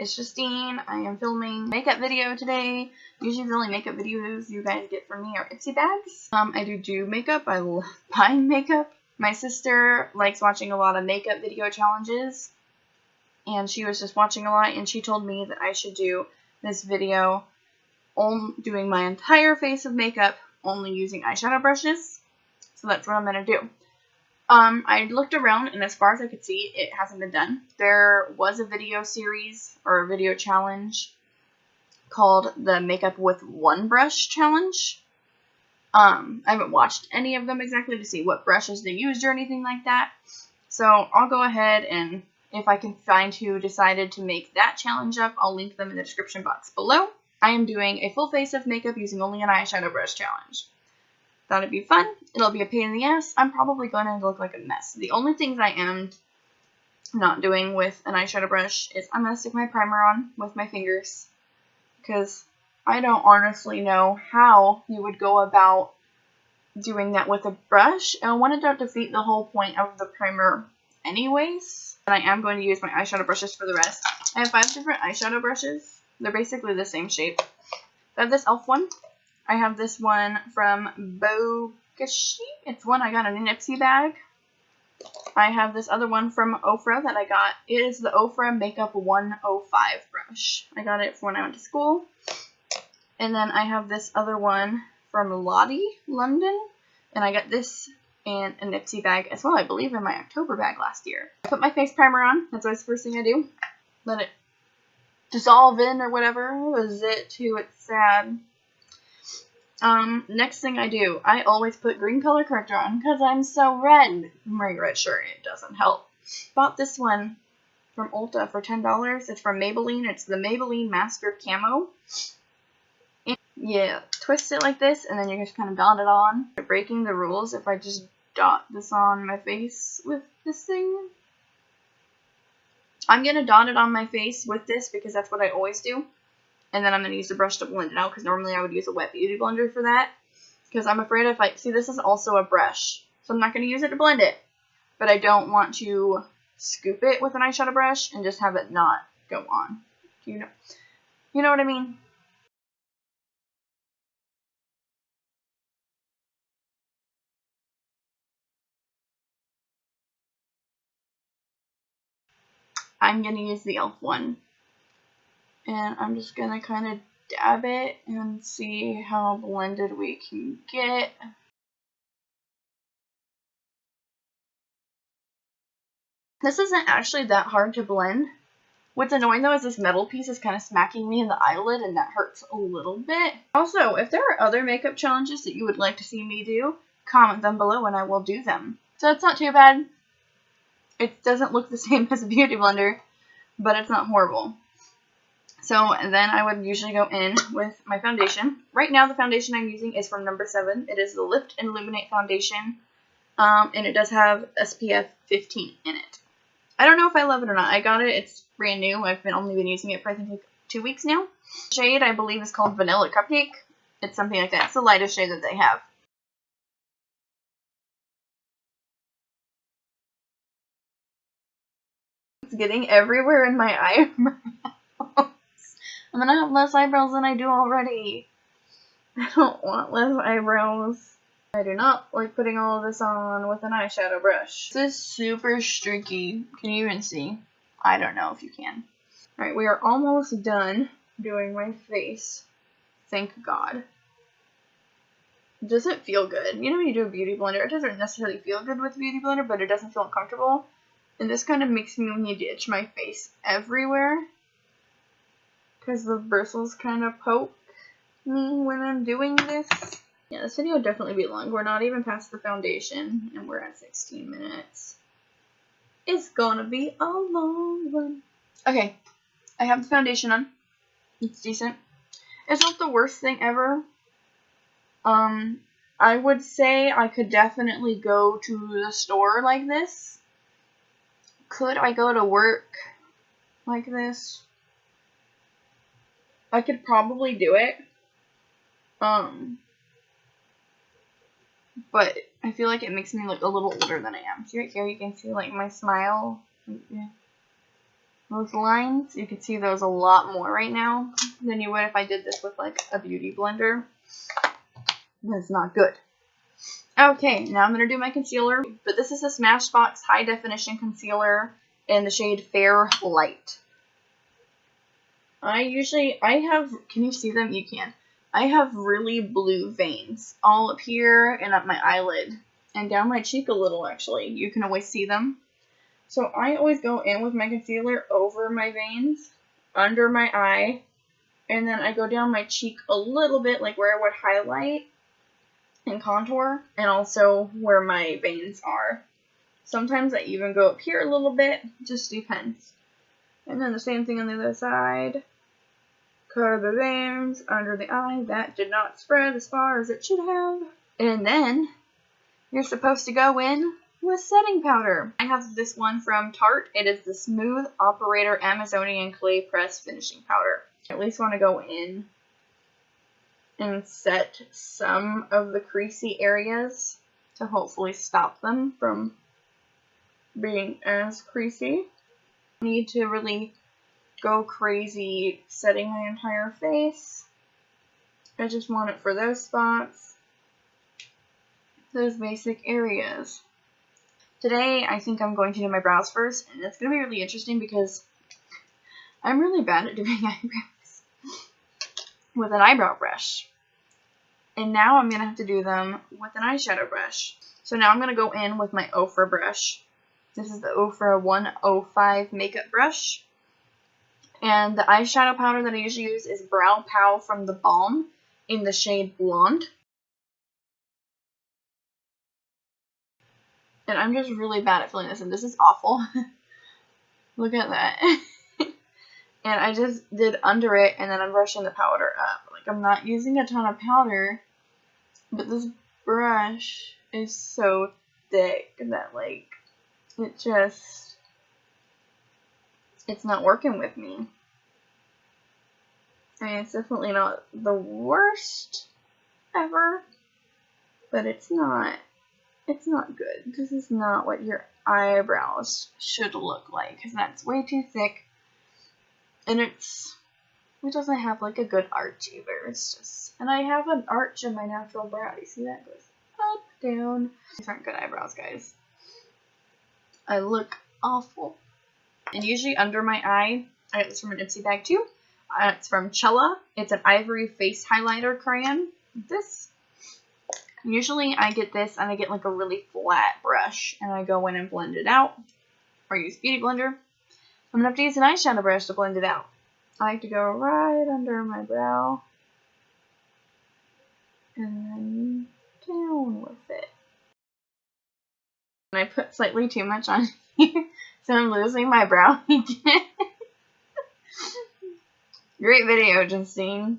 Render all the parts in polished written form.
it's Justine. I am filming a makeup video today. Usually the only makeup videos you guys get from me are Ipsy bags. I do makeup. I love buying makeup. My sister likes watching a lot of makeup video challenges, and she was just watching a lot, and she told me that I should do this video doing my entire face of makeup only using eyeshadow brushes. So that's what I'm going to do. I looked around, and as far as I could see, it hasn't been done. There was a video series or a video challenge called the Makeup with One Brush Challenge. I haven't watched any of them exactly to see what brushes they used or anything like that. So I'll go ahead, and if I can find who decided to make that challenge up, I'll link them in the description box below. I am doing a full face of makeup using only an eyeshadow brush challenge. Thought it'd be fun. It'll be a pain in the ass. I'm probably going to look like a mess. The only things I am not doing with an eyeshadow brush is I'm going to stick my primer on with my fingers, because I don't honestly know how you would go about doing that with a brush, and I wanted to defeat the whole point of the primer anyways. And I am going to use my eyeshadow brushes for the rest. I have 5 different eyeshadow brushes. They're basically the same shape. I have this e.l.f. one. I have this one from Bogashi. It's one I got in an Ipsy bag. I have this other one from Ofra that I got. It is the Ofra Makeup 105 brush. I got it when I went to school. And then I have this other one from Lottie, London. And I got this in an Ipsy bag as well, I believe, in my October bag last year. I put my face primer on. That's always the first thing I do. Let it dissolve in or whatever. Was it too? It's sad. Next thing I do, I always put green color corrector on because I'm so red. I'm wearing a red shirt, it doesn't help. Bought this one from Ulta for $10. It's from Maybelline. It's the Maybelline Master Camo. And yeah, twist it like this, and then you just kind of dot it on. Breaking the rules if I just dot this on my face with this thing. I'm going to dot it on my face with this because that's what I always do. And then I'm going to use the brush to blend it out, because normally I would use a wet beauty blender for that. Because I'm afraid if I... See, this is also a brush, so I'm not going to use it to blend it. But I don't want to scoop it with an eyeshadow brush and just have it not go on. You know what I mean? I'm going to use the e.l.f. one. And I'm just going to kind of dab it and see how blended we can get. This isn't actually that hard to blend. What's annoying though is this metal piece is kind of smacking me in the eyelid, and that hurts a little bit. Also, if there are other makeup challenges that you would like to see me do, comment them below and I will do them. So it's not too bad. It doesn't look the same as a beauty blender, but it's not horrible. So then I would usually go in with my foundation. Right now the foundation I'm using is from No. 7. It is the Lift and Illuminate foundation, and it does have SPF 15 in it. I don't know if I love it or not. I got it. It's brand new. I've only been using it for I think like 2 weeks now. The shade I believe is called Vanilla Cupcake. It's something like that. It's the lightest shade that they have. It's getting everywhere in my eyebrows. I'm gonna have less eyebrows than I do already. I don't want less eyebrows. I do not like putting all of this on with an eyeshadow brush. This is super streaky. Can you even see? I don't know if you can. Alright, we are almost done doing my face. Thank God. Does it feel good? You know when you do a beauty blender, it doesn't necessarily feel good with a beauty blender, but it doesn't feel uncomfortable. And this kind of makes me need to itch my face everywhere, because the bristles kind of poke me when I'm doing this. Yeah, this video would definitely be long. We're not even past the foundation, and we're at 16 minutes. It's gonna be a long one. Okay, I have the foundation on. It's decent. It's not the worst thing ever. I would say I could definitely go to the store like this. Could I go to work like this? I could probably do it. But I feel like it makes me look a little older than I am. See right here, you can see like my smile. Those lines, you can see those a lot more right now than you would if I did this with like a beauty blender. That's not good. Okay, now I'm going to do my concealer, but this is a Smashbox High Definition Concealer in the shade Fair Light. I have, can you see them? You can. I have really blue veins all up here and up my eyelid and down my cheek a little actually. You can always see them. So I always go in with my concealer over my veins, under my eye, and then I go down my cheek a little bit, like where I would highlight and contour, and also where my veins are. Sometimes I even go up here a little bit, just depends. And then the same thing on the other side. Cover the veins, under the eye. That did not spread as far as it should have. And then you're supposed to go in with setting powder. I have this one from Tarte. It is the Smooth Operator Amazonian Clay Press Finishing Powder. I at least want to go in and set some of the creasy areas to hopefully stop them from being as creasy. I need to really go crazy setting my entire face. I just want it for those spots, those basic areas. Today, I think I'm going to do my brows first, and it's going to be really interesting because I'm really bad at doing eyebrows with an eyebrow brush. And now I'm going to have to do them with an eyeshadow brush. So now I'm going to go in with my Ofra brush. This is the Ofra 105 makeup brush. And the eyeshadow powder that I usually use is Brow Pow from the Balm in the shade Blonde. And I'm just really bad at filling this in. This is awful. Look at that. And I just did under it, and then I'm brushing the powder up. Like, I'm not using a ton of powder, but this brush is so thick that, like, it's not working with me. I mean, it's definitely not the worst ever, but it's not good. This is not what your eyebrows should look like, because that's way too thick. And it doesn't have like a good arch either. It's just, and I have an arch in my natural brow. You see that? It goes up, down. These aren't good eyebrows, guys. I look awful. And usually under my eye, I got this from an Ipsy bag too. It's from Cella. It's an ivory face highlighter crayon. This. Usually I get this and I get like a really flat brush and I go in and blend it out. Or use Beauty Blender. I'm going to have to use an eyeshadow brush to blend it out. I like to go right under my brow. And then down with it. And I put slightly too much on here. So I'm losing my brow again. Great video, Justine.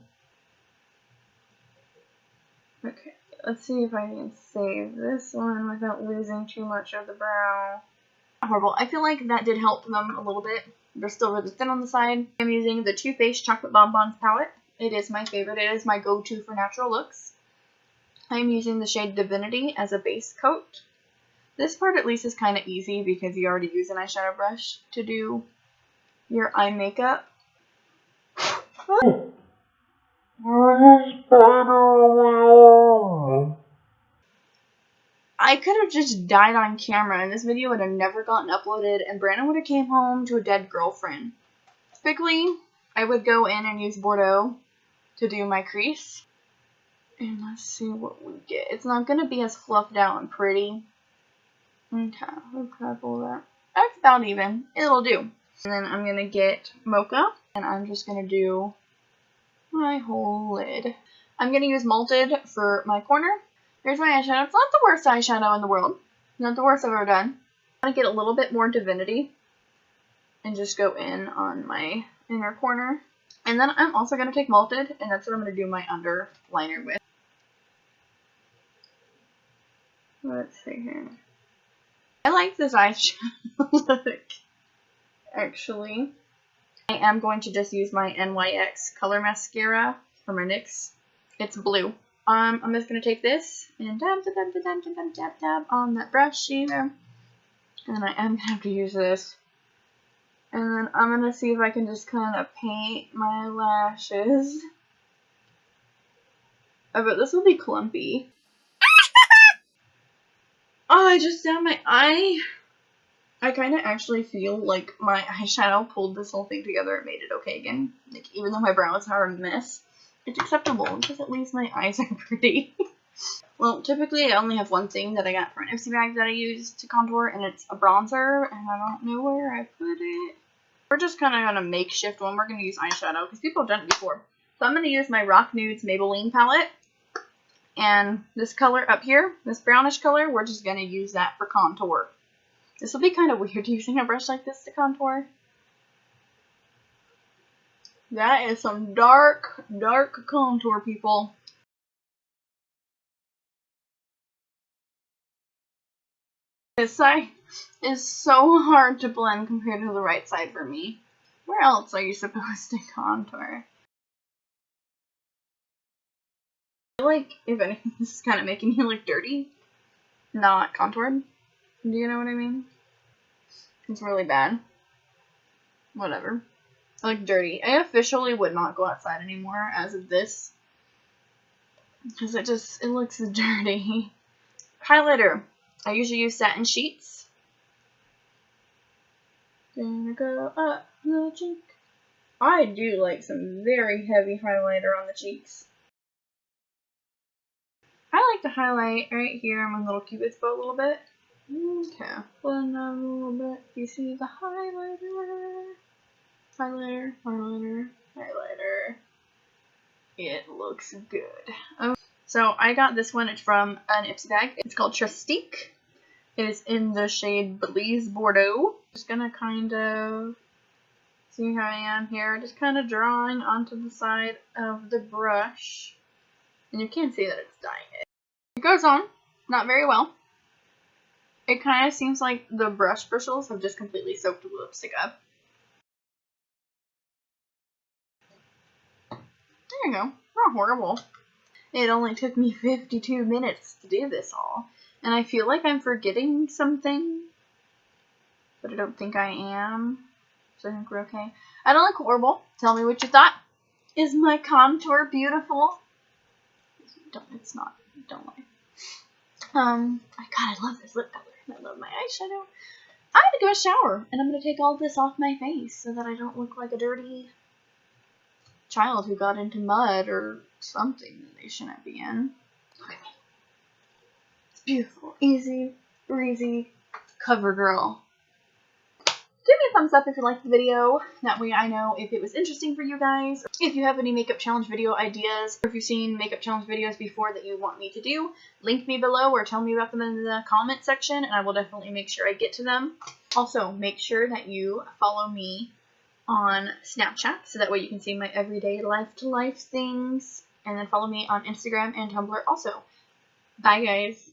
Okay, let's see if I can save this one without losing too much of the brow. Horrible. I feel like that did help them a little bit. They're still really thin on the side. I'm using the Too Faced Chocolate Bonbons palette. It is my favorite. It is my go-to for natural looks. I'm using the shade Divinity as a base coat. This part at least is kind of easy because you already use an eyeshadow brush to do your eye makeup. I could have just died on camera and this video would have never gotten uploaded and Brandon would have came home to a dead girlfriend. Typically, I would go in and use Bordeaux to do my crease. And let's see what we get. It's not going to be as fluffed out and pretty. Okay, we'll couple that. That's about even. It'll do. And then I'm going to get Mocha and I'm just going to do my whole lid. I'm going to use Malted for my corner. Here's my eyeshadow. It's not the worst eyeshadow in the world. Not the worst I've ever done. I'm going to get a little bit more Divinity and just go in on my inner corner. And then I'm also going to take Malted, and that's what I'm going to do my underliner with. Let's see here. I like this eyeshadow look, actually. I am going to just use my NYX Color Mascara from my NYX. It's blue. I'm just going to take this and dab on that brush here. And I am going to have to use this And then I'm gonna see if I can just kind of paint my lashes. I bet this will be clumpy. Oh, I just down my eye. I kind of actually feel like my eyeshadow pulled this whole thing together and made it okay again. Like, even though my brows are a mess, it's acceptable because at least my eyes are pretty. Well, typically I only have one thing that I got for an Ipsy bag that I use to contour, and it's a bronzer, and I don't know where I put it. We're just kind of going to makeshift one. We're going to use eyeshadow because people have done it before. So I'm going to use my Rock Nudes Maybelline palette. And this color up here, this brownish color, we're just going to use that for contour. This will be kind of weird using a brush like this to contour. That is some dark, dark contour, people. This side is so hard to blend compared to the right side for me. Where else are you supposed to contour? I feel like, if anything, this is kind of making me look dirty, not contoured. Do you know what I mean? It's really bad. Whatever. I look dirty. I officially would not go outside anymore as of this. Because it looks dirty. Highlighter. I usually use Satin Sheets. Gonna go up the cheek. I do like some very heavy highlighter on the cheeks. I like to highlight right here on my little cupid's bow a little bit. Okay, blend that a little bit. You see the highlighter? Highlighter, highlighter, highlighter. It looks good. Okay. So I got this one. It's from an Ipsy bag. It's called Trustique. It is in the shade Belize Bordeaux. Just gonna kind of see how I am here. Just kind of drawing onto the side of the brush. And you can see that it's dyeing it. It goes on, not very well. It kind of seems like the brush bristles have just completely soaked the lipstick up. There you go. Not horrible. It only took me 52 minutes to do this all. And I feel like I'm forgetting something. But I don't think I am. So I think we're okay. I don't look horrible. Tell me what you thought. Is my contour beautiful? It's not. Don't lie. God, I love this lip color. I love my eyeshadow. I'm gonna go shower, and I'm gonna take all this off my face so that I don't look like a dirty child who got into mud or something that they shouldn't be in. Look at me. It's beautiful. Easy, breezy, cover girl. Give me a thumbs up if you liked the video. That way I know if it was interesting for you guys. If you have any makeup challenge video ideas, or if you've seen makeup challenge videos before that you want me to do, link me below or tell me about them in the comment section, and I will definitely make sure I get to them. Also, make sure that you follow me on Snapchat, so that way you can see my everyday life-to-life things. And then follow me on Instagram and Tumblr also. Bye, guys.